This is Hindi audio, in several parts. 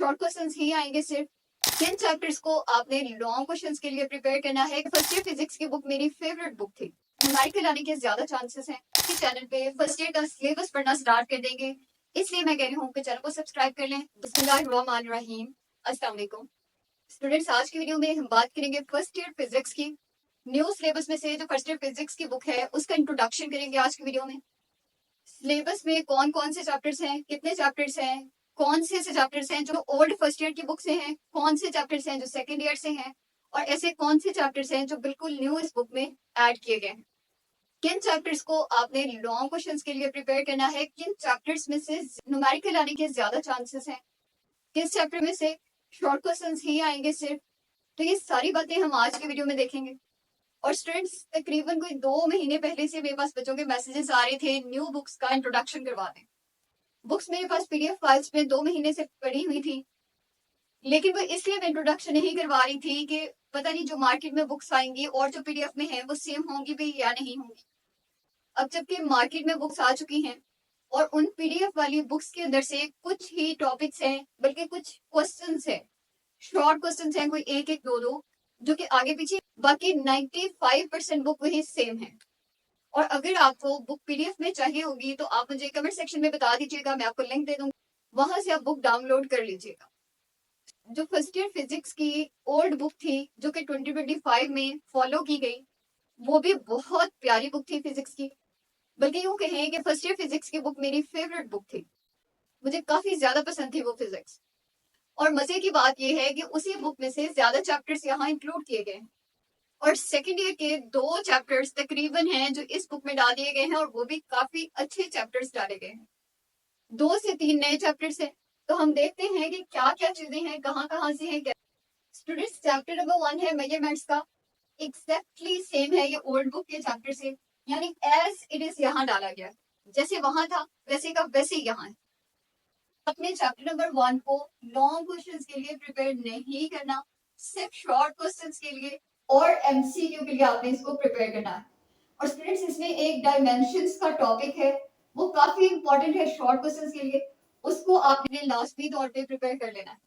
शॉर्ट क्वेश्चंस ही आएंगे सिर्फ। जिन चैप्टर्स को आपने लॉन्ग क्वेश्चंस के लिए प्रिपेयर करना है। फर्स्ट ईयर फिजिक्स की बुक मेरी फेवरेट बुक थी। न्यूमेरिकल आने के ज्यादा चांसेस हैं कि चैनल पे फर्स्ट ईयर का सिलेबस पढ़ना स्टार्ट कर देंगे, इसलिए मैं कह रही हूँ कि चैनल को सब्सक्राइब कर लें। बिस्मिल्लाहिर्रहमानिर्रहीम। अस्सलाम वालेकुम स्टूडेंट्स, आज की वीडियो में हम बात करेंगे फर्स्ट ईयर फिजिक्स की। न्यू सिलेबस में से जो फर्स्ट ईयर फिजिक्स की बुक है उसका इंट्रोडक्शन करेंगे आज की वीडियो में। सिलेबस में कौन कौन से चैप्टर्स हैं, कितने चैप्टर्स हैं, कौन से ऐसे चैप्टर्स हैं जो ओल्ड फर्स्ट ईयर की बुक से हैं, कौन से चैप्टर्स हैं जो सेकंड ईयर से हैं, और ऐसे कौन से चैप्टर्स हैं जो बिल्कुल न्यू इस बुक में ऐड किए गए हैं। किन चैप्टर्स को आपने लॉन्ग क्वेश्चंस के लिए प्रिपेयर करना है, किन चैप्टर्स में से न्यूमेरिकल आने के ज्यादा चांसेस हैं, किस चैप्टर में से शॉर्ट क्वेश्चंस ही आएंगे सिर्फ। तो ये सारी बातें हम आज की वीडियो में देखेंगे। और स्टूडेंट्स, तकरीबन कोई 2 महीने पहले से मेरे पास बच्चों के मैसेजेस आ रहे थे न्यू बुक्स का इंट्रोडक्शन करवा दें। बुक्स मेरे पास पीडीएफ फाइल्स में 2 महीने से पड़ी हुई थी, लेकिन वो इसलिए मैं इंट्रोडक्शन नहीं करवा रही थी कि पता नहीं जो मार्केट में बुक्स आएंगी और जो पीडीएफ में है वो सेम होंगी भी या नहीं होंगी। अब जबकि मार्केट में बुक्स आ चुकी हैं और उन पीडीएफ वाली बुक्स के अंदर से कुछ ही टॉपिक्स हैं, बल्कि कुछ क्वेश्चंस हैं, शॉर्ट क्वेश्चंस हैं, कोई एक एक दो दो, जो कि आगे पीछे, बाकी 95% बुक वही सेम है। और अगर आपको बुक पीडीएफ में चाहिए होगी तो आप मुझे कमेंट सेक्शन में बता दीजिएगा, मैं आपको लिंक दे दूंगी, वहां से आप बुक डाउनलोड कर लीजिएगा। जो फर्स्ट ईयर फिजिक्स की ओल्ड बुक थी जो कि 2025 में फॉलो की गई, वो भी बहुत प्यारी बुक थी फिजिक्स की। बल्कि यूं कहें कि फर्स्ट ईयर फिजिक्स की बुक मेरी फेवरेट बुक थी, मुझे काफी ज्यादा पसंद थी वो फिजिक्स। और मजे की बात यह है कि उसी बुक में से ज्यादा चैप्टर्स यहाँ इंक्लूड किए गए हैं, और सेकेंड ईयर के 2 चैप्टर्स तकरीबन हैं जो इस बुक में डाल दिए गए हैं, और वो भी काफी अच्छे चैप्टर्स डाले गए हैं। 2 से 3 नए चैप्टर्स हैं। तो हम देखते हैं कि क्या क्या चीजें हैं, कहाँ कहाँ से हैं। स्टूडेंट्स, चैप्टर नंबर 1 है मेजरमेंट्स का। एग्जैक्टली सेम है ये ओल्ड बुक के चैप्टर से, यानी एज इट इज यहाँ डाला गया, जैसे वहां था वैसे का वैसे यहाँ है। अपने चैप्टर नंबर 1 को लॉन्ग क्वेश्चंस के लिए प्रिपेयर नहीं करना, सिर्फ शॉर्ट क्वेश्चंस के लिए और एमसीक्यू के लिए आपने इसको प्रिपेयर करना है। और स्टूडेंट्स, इसमें एक डायमेंशंस का टॉपिक है, वो काफी इंपॉर्टेंट है शॉर्ट क्वेश्चंस के लिए, उसको आपने लाजमी तौर पे प्रिपेयर कर लेना है।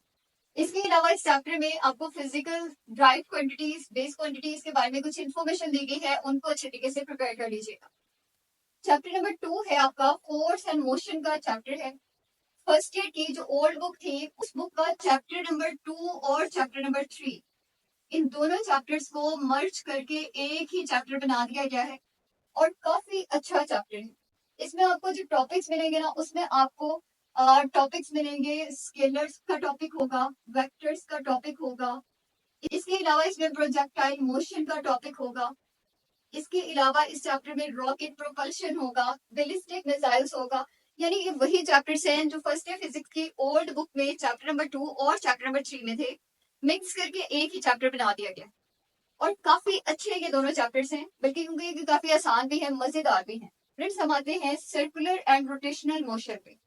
इसके अलावा इस चैप्टर में आपको physical drive quantities, base quantities के बारे में कुछ इन्फॉर्मेशन दी गई है, उनको अच्छे तरीके से प्रिपेयर कर लीजिएगा। चैप्टर नंबर 2 है आपका फोर्स एंड मोशन का चैप्टर है। फर्स्ट ईयर की जो ओल्ड बुक थी उस बुक का चैप्टर नंबर 2 और चैप्टर नंबर 3, इन दोनों चैप्टर्स को मर्ज करके एक ही चैप्टर बना दिया गया है, और काफी अच्छा चैप्टर है। इसमें आपको जो टॉपिक्स मिलेंगे ना, उसमें आपको टॉपिक्स मिलेंगे, स्केलर्स का टॉपिक होगा, वेक्टर्स का टॉपिक होगा, इसके अलावा इसमें प्रोजेक्टाइल मोशन का टॉपिक होगा, इसके अलावा इस चैप्टर में रॉकेट प्रोपल्शन होगा, बैलिस्टिक मिसाइल्स होगा। यानी ये वही चैप्टर्स हैं जो फर्स्ट ईयर फिजिक्स की ओल्ड बुक में चैप्टर नंबर 2 और चैप्टर नंबर 3 में थे, मिक्स करके एक ही चैप्टर बना दिया गया। और काफी अच्छे ये दोनों चैप्टर्स हैं, बल्कि क्योंकि ये काफी आसान भी है, मजेदार भी है। फ्रेंड्स, हम आते हैं सर्कुलर एंड रोटेशनल मोशन पे।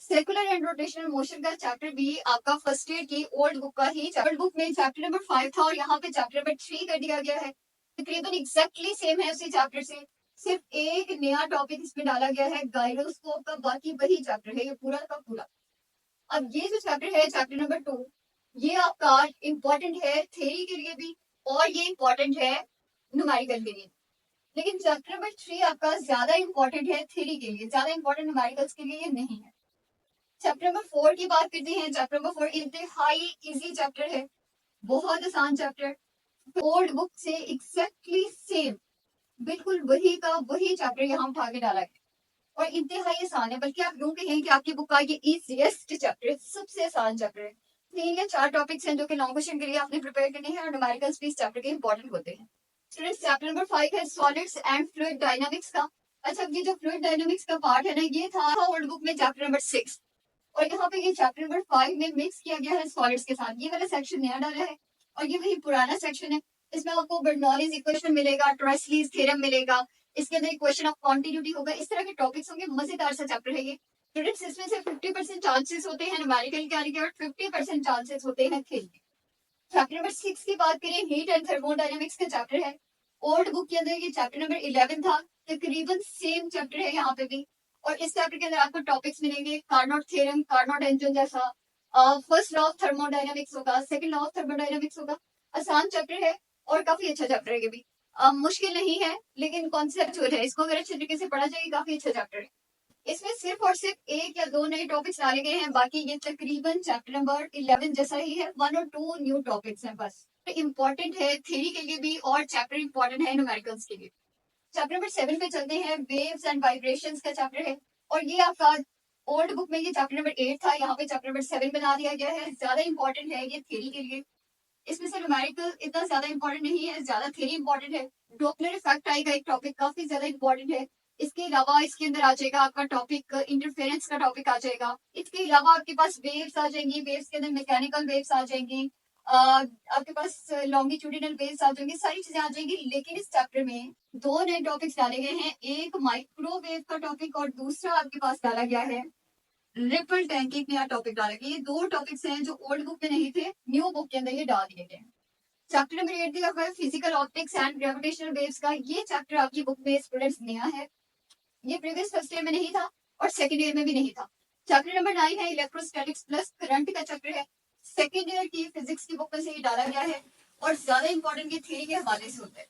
सर्कुलर एंड रोटेशनल मोशन का चैप्टर भी आपका फर्स्ट ईयर की ओल्ड बुक का ही चैप्टर बुक में चैप्टर नंबर 5 था, और यहाँ पे चैप्टर नंबर 3 कर दिया गया है। तकरीबन एग्जैक्टली सेम है उसी चैप्टर से, सिर्फ एक नया टॉपिक इसमें डाला गया है गायरोस्कोप का, बाकी वही चैप्टर है ये पूरा का पूरा। अब ये जो चैप्टर है चैप्टर नंबर 2, ये आपका इम्पोर्टेंट है थ्योरी के लिए भी, और ये इम्पोर्टेंट है न्यूमेरिकल के लिए। लेकिन चैप्टर नंबर 3 आपका ज्यादा इम्पोर्टेंट है थ्योरी के लिए, ज्यादा इम्पोर्टेंट न्यूमेरिकल्स के लिए ये नहीं है। चैप्टर नंबर 4 की बात करते हैं। चैप्टर नंबर 4 इंतहाई इजी चैप्टर है, बहुत आसान चैप्टर, ओल्ड बुक से एग्जैक्टली सेम, बिल्कुल वही का वही चैप्टर यहाँ उठा के डाला गया, और इंतहाई आसान है। बल्कि आप यूं कहें कि आपकी बुक का ये इजीएस्ट चैप्टर है, सबसे आसान चैप्टर है। 3 या 4 टॉपिक्स हैं जो कि लॉन्ग क्वेश्चन के लिए आपने प्रिपेयर करने हैं, और न्यूमेरिकल्स भी इस चैप्टर के इंपॉर्टेंट होते हैं। स्टूडेंट्स, चैप्टर नंबर 5 है सॉलिड्स एंड फ्लूइड डायनामिक्स का। अच्छा, ये जो फ्लूइड डायनामिक्स का पार्ट है ना, ये था ओल्ड बुक में चैप्टर नंबर 6, और यहाँ पे ये चैप्टर नंबर 5 में मिक्स किया गया है सॉलिड्स के साथ। ये वाला सेक्शन नया डाला है, और ये वही पुराना सेक्शन है। इसमें आपको बर्नौलीज इक्वेशन मिलेगा, ट्रेस्लीज थ्योरम मिलेगा, इसके अंदर क्वेश्चन ऑफ कॉन्टिन्यूटी होगा, इस तरह के टॉपिक्स होंगे। मजेदार सा चैप्टर है ये। स्टूडेंट्स, इसमें से 50% चांसेस होते हैं न्यूमेरिकल के आने के, और 50% चांसेस होते हैं थ्योरी के। चैप्टर नंबर 6 की बात करें, हीट एंड थर्मोडायनेमिक्स का चैप्टर है। ओल्ड बुक के अंदर ये चैप्टर नंबर 11 था, तकरीबन सेम चैप्टर है यहाँ पे भी। और इस चैप्टर के अंदर आपको टॉपिक्स मिलेंगे कार्नोट थ्योरम, कार्नोट एंजन जैसा, फर्स्ट लॉ ऑफ थर्मोडायनामिक्स होगा, सेकंड लॉ ऑफ थर्मोडायनामिक्स होगा। आसान चैप्टर है और काफी अच्छा चैप्टर है ये भी। मुश्किल नहीं है लेकिन कॉन्सेप्चुअल है, इसको अगर अच्छे तरीके से पढ़ा जाए काफी अच्छा चैप्टर है। इसमें सिर्फ और सिर्फ एक या दो नए टॉपिक्स डाले गए हैं, बाकी ये तकरीबन चैप्टर नंबर 11 जैसा ही है, 1 और 2 न्यू टॉपिक्स हैं बस। इम्पोर्टेंट है थ्योरी के लिए भी और चैप्टर इम्पोर्टेंट है न्यूमेरिकल्स के लिए। चैप्टर नंबर 7 पे चलते हैं, वेव्स एंड वाइब्रेशंस का चैप्टर है और ये आपका ओल्ड बुक में ये चैप्टर नंबर 8 था, यहाँ पे चैप्टर नंबर 7 बना दिया गया है। ज्यादा इंपॉर्टेंट है ये थ्योरी के लिए। इसमें से न्यूमेरिकल इतना ज्यादा इंपॉर्टेंट नहीं है, ज्यादा थ्योरी इंपॉर्टेंट है। डॉपलर इफेक्ट आएगा एक टॉपिक, काफी ज्यादा इंपॉर्टेंट है। इसके अलावा इसके अंदर आ जाएगा आपका टॉपिक इंटरफेरेंस का टॉपिक आ जाएगा। इसके अलावा आपके पास वेव्स आ जाएंगी, वेव्स के अंदर मैकेनिकल वेव्स आ जाएंगी, आपके पास लॉन्गिट्यूडिनल वेव्स आ जाएंगी, सारी चीजें आ जाएंगी। लेकिन इस चैप्टर में दो नए टॉपिक्स डाले गए हैं, एक माइक्रोवेव का टॉपिक और दूसरा आपके पास डाला गया है रिपल टैंक। एक नया टॉपिक डाला गया। ये दो टॉपिक्स हैं जो ओल्ड बुक में नहीं थे, न्यू बुक के अंदर ये डाल दिए गए। चैप्टर नंबर 8 दिया हुआ है physical optics and gravitational waves का। ये चैप्टर आपकी बुक में स्टूडेंट्स नया है, ये प्रीवियस फर्स्ट ईयर में नहीं था और सेकंड ईयर में भी नहीं था। चैप्टर नंबर 9 है इलेक्ट्रोस्टैटिक्स प्लस करंट का चैप्टर है, सेकंड ईयर की फिजिक्स की बुक में से ये डाला गया है और ज्यादा इंपॉर्टेंट ये थ्योरी के हवाले से होता है।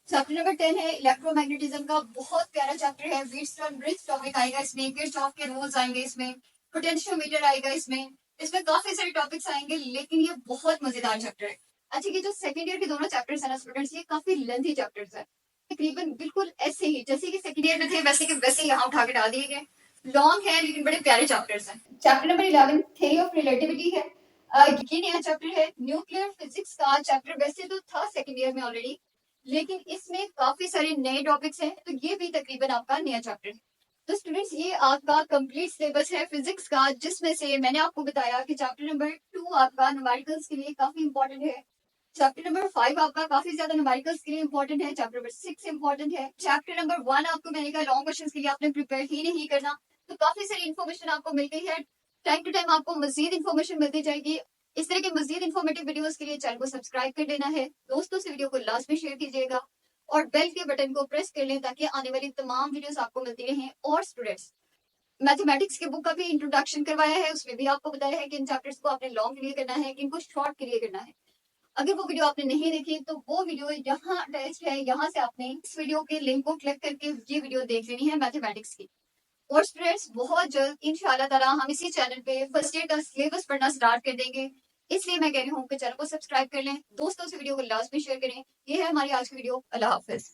चैप्टर नंबर 10 है इलेक्ट्रोमैग्नेटिज्म का, बहुत प्यारा चैप्टर है। व्हीटस्टोन ब्रिज टॉपिक आएगा इसमें, किरचॉफ के रूल्स आएंगे इसमें, पोटेंशियोमीटर आएगा इसमें, इसमें काफी सारे टॉपिक्स आएंगे लेकिन ये बहुत मजेदार चैप्टर है। अच्छा, ये जो सेकंड ईयर के दोनों चैप्टर्स है ना स्टूडेंट्स, ये काफी लेंथी चैप्टर्स है, तकरीबन बिल्कुल ऐसे ही जैसे कि सेकंड ईयर में थे वैसे के वैसे यहाँ उठा के डाल दिए गए। लॉन्ग है लेकिन बड़े प्यारे चैप्टर्स हैं। Chapter number 11 theory of relativity है। ये नया चैप्टर है। न्यूक्लियर फिजिक्स का चैप्टर वैसे तो था सेकंड ईयर में ऑलरेडी, लेकिन इसमें काफी सारे नए टॉपिक्स हैं, तो ये भी तकरीबन आपका नया चैप्टर है। तो स्टूडेंट्स ये आपका कंप्लीट सिलेबस है फिजिक्स का, जिसमें से मैंने आपको बताया कि चैप्टर नंबर 2 आपका न्यूमेरिकल्स के लिए काफी इंपॉर्टेंट है, चैप्टर नंबर 5 आपका काफी ज्यादा न्यूमेरिकल्स के लिए इंपॉर्टेंट है, चैप्टर नंबर 6 इंपॉर्टेंट है, चैप्टर नंबर 1 आपको मैंने कहा लॉन्ग क्वेश्चंस के लिए आपने प्रिपेयर ही नहीं करना। तो काफी सारी इन्फॉर्मेशन आपको मिल गई है, टाइम टू टाइम आपको मजीद इन्फॉर्मेशन मिलती जाएगी। इस तरह के मजीद इन्फॉर्मेटिव वीडियोस के लिए चैनल को सब्सक्राइब कर लेना है, दोस्तों से वीडियो को लास्ट में शेयर कीजिएगा और बेल के बटन को प्रेस कर लें ताकि आने वाली तमाम वीडियोस आपको मिलती रहें। और स्टूडेंट्स मैथमेटिक्स के बुक का भी इंट्रोडक्शन करवाया है, उसमें भी आपको बताया है कि इन चैप्टर्स को आपने लॉन्ग क्लियर करना है कि इनको शॉर्ट क्लियर करना है। अगर वो वीडियो आपने नहीं देखी तो वो वीडियो यहाँ अटैच है, यहाँ से आपने इस वीडियो के लिंक को क्लिक करके ये वीडियो देख लेनी है मैथमेटिक्स की। और स्टूडेंट्स बहुत जल्द इंशाल्लाह ताला हम इसी चैनल पे फर्स्ट ईयर का सिलेबस पढ़ना स्टार्ट कर देंगे, इसलिए मैं कह रही हूँ कि चैनल को सब्सक्राइब कर लें, दोस्तों से वीडियो को लास्ट में शेयर करें। ये है हमारी आज की वीडियो। अल्लाह हाफिज।